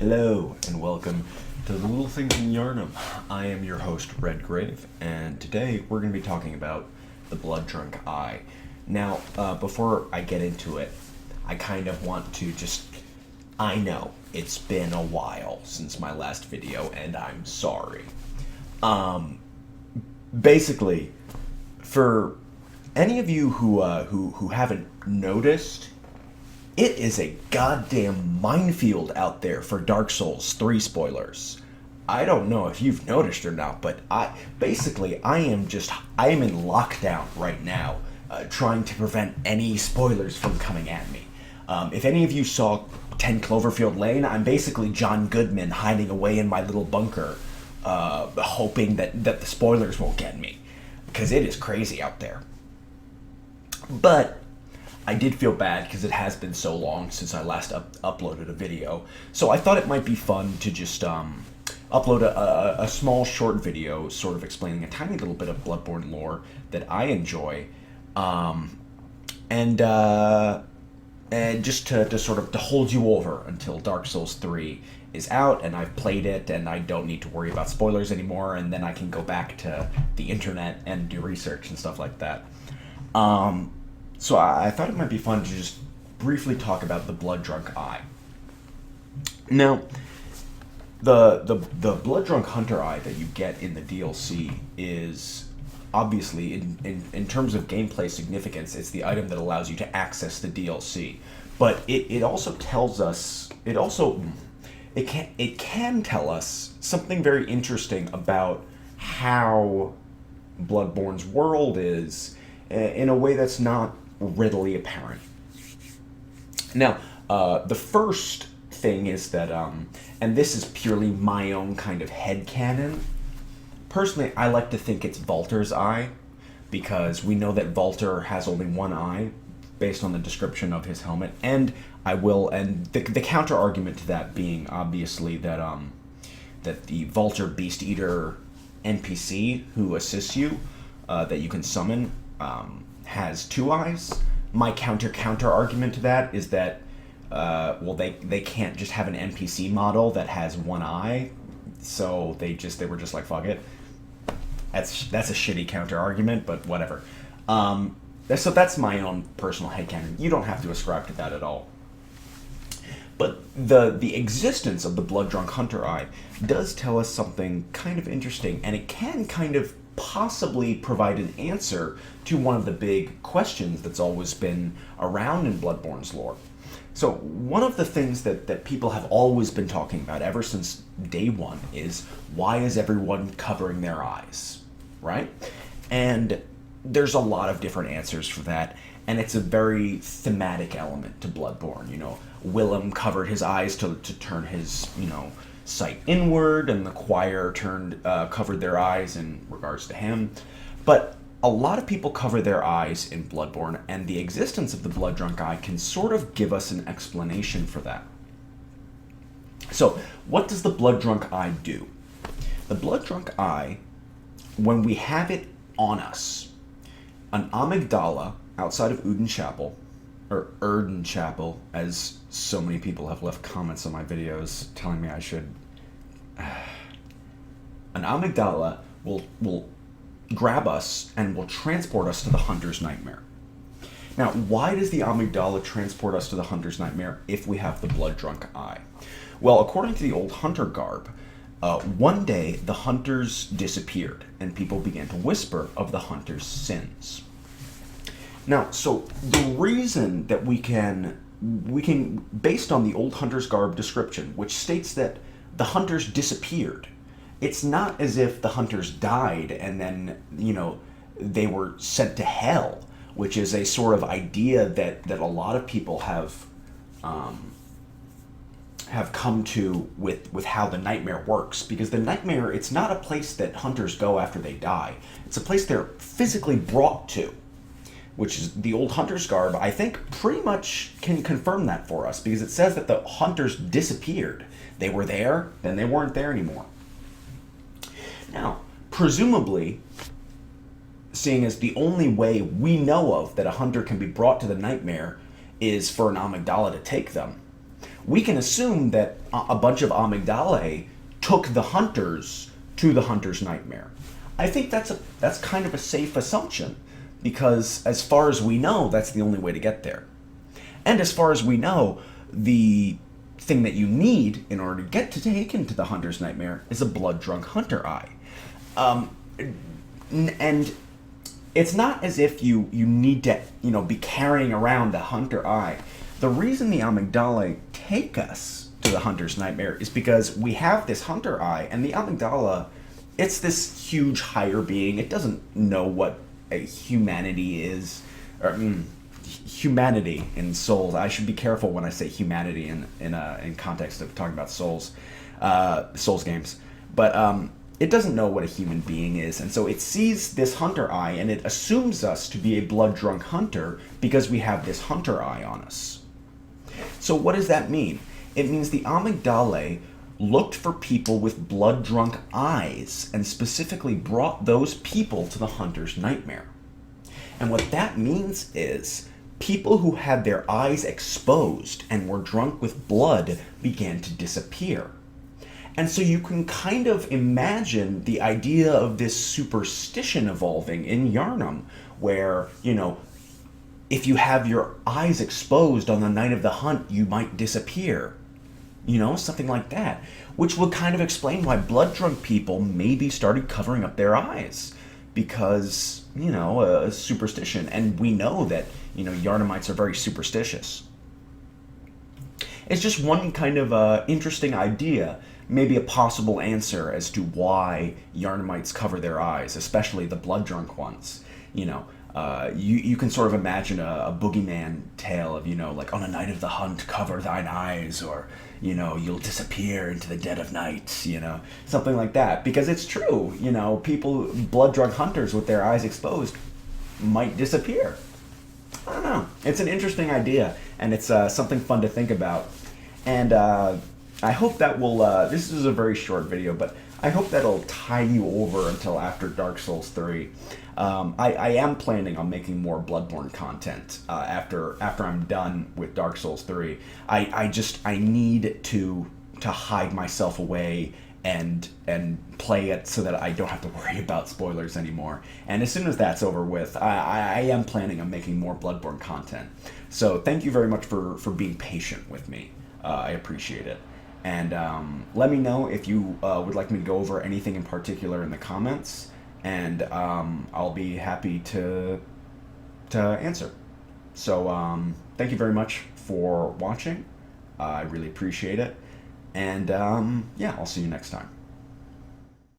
Hello and welcome to the Little Things in Yharnam. I am your host, Redgrave, and today we're going to be talking about the blood drunk eye. Now, before I get into it, I kind of want to I know it's been a while since my last video, and I'm sorry. Basically, for any of you who haven't noticed, it is a goddamn minefield out there for Dark Souls 3 spoilers. I don't know if you've noticed or not, but I am in lockdown right now, trying to prevent any spoilers from coming at me. If any of you saw 10 Cloverfield Lane, I'm basically John Goodman hiding away in my little bunker, hoping that the spoilers won't get me, because it is crazy out there. But I did feel bad because it has been so long since I last uploaded a video. So I thought it might be fun to just upload a small short video sort of explaining a tiny little bit of Bloodborne lore that I enjoy. And just to sort of to hold you over until Dark Souls 3 is out and I've played it and I don't need to worry about spoilers anymore, and then I can go back to the internet and do research and stuff like that. So I thought it might be fun to just briefly talk about the blood drunk eye. Now, the blood drunk hunter eye that you get in the DLC is obviously, in terms of gameplay significance, it's the item that allows you to access the DLC. But it also tells us, it can tell us something very interesting about how Bloodborne's world is in a way that's not readily apparent. Now, the first thing is that, and this is purely my own kind of headcanon. Personally, I like to think it's Valter's eye, because we know that Valter has only one eye, based on the description of his helmet, and the counter argument to that being obviously that that the Valter Beast Eater NPC who assists you, that you can summon, has two eyes. My counter argument to that is that they can't just have an NPC model that has one eye, so they were just like, fuck it. That's a shitty counter argument, but whatever. So that's my own personal headcanon. You don't have to ascribe to that at all. But the existence of the blood drunk hunter eye does tell us something kind of interesting, and it can kind of possibly provide an answer to one of the big questions that's always been around in Bloodborne's lore. So one of the things that people have always been talking about ever since day one is, why is everyone covering their eyes, right? And there's a lot of different answers for that, and it's a very thematic element to Bloodborne. You know, Willem covered his eyes to turn his, sight inward, and the choir covered their eyes in regards to him. But a lot of people cover their eyes in Bloodborne, and the existence of the blood drunk eye can sort of give us an explanation for that. So, what does the blood drunk eye do? The blood drunk eye, when we have it on us, an amygdala outside of Uden Chapel, or Erden Chapel, as so many people have left comments on my videos telling me I should. An amygdala will grab us and will transport us to the Hunter's Nightmare. Now, why does the amygdala transport us to the Hunter's Nightmare if we have the blood drunk eye? Well, according to the old hunter garb, one day the hunters disappeared and people began to whisper of the hunter's sins. Now, so the reason that we can, based on the old hunter's garb description, which states that the hunters disappeared, it's not as if the hunters died and then, they were sent to hell, which is a sort of idea that a lot of people have come to with how the nightmare works. Because the nightmare, it's not a place that hunters go after they die. It's a place they're physically brought to, which is the old hunter's garb, I think, pretty much can confirm that for us, because it says that the hunters disappeared. They were there, then they weren't there anymore. Now, presumably, seeing as the only way we know of that a hunter can be brought to the nightmare is for an amygdala to take them, we can assume that a bunch of amygdalae took the hunters to the hunter's nightmare. I think that's kind of a safe assumption, because as far as we know, that's the only way to get there. And as far as we know, the thing that you need in order to get to take into the hunter's nightmare is a blood-drunk hunter eye. And it's not as if you need to, be carrying around the hunter eye. The reason the amygdala take us to the hunter's nightmare is because we have this hunter eye, and the amygdala, it's this huge higher being. It doesn't know what a humanity is, or humanity in Souls. I should be careful when I say humanity in context of talking about Souls games. But it doesn't know what a human being is, and so it sees this hunter eye, and it assumes us to be a blood-drunk hunter because we have this hunter eye on us. So what does that mean? It means the amygdala looked for people with blood-drunk eyes and specifically brought those people to the hunter's nightmare. And what that means is people who had their eyes exposed and were drunk with blood began to disappear. And so you can kind of imagine the idea of this superstition evolving in Yharnam, where, if you have your eyes exposed on the night of the hunt, you might disappear. Something like that. Which would kind of explain why blood-drunk people maybe started covering up their eyes. Because, a superstition. And we know that, Yharnamites are very superstitious. It's just one kind of interesting idea, maybe a possible answer as to why Yharnamites cover their eyes, especially the blood-drunk ones. You can sort of imagine a boogeyman tale of, like, on a night of the hunt, cover thine eyes, or, you'll disappear into the dead of night, something like that. Because it's true, people, blood-drunk hunters with their eyes exposed might disappear. I don't know. It's an interesting idea, and it's something fun to think about. And I hope that will, this is a very short video, but I hope that'll tie you over until after Dark Souls 3. I am planning on making more Bloodborne content after I'm done with Dark Souls 3. I need to hide myself away and play it so that I don't have to worry about spoilers anymore. And as soon as that's over with, I am planning on making more Bloodborne content. So thank you very much for being patient with me. I appreciate it. And let me know if you would like me to go over anything in particular in the comments, and I'll be happy to answer. So thank you very much for watching. I really appreciate it. And yeah, I'll see you next time.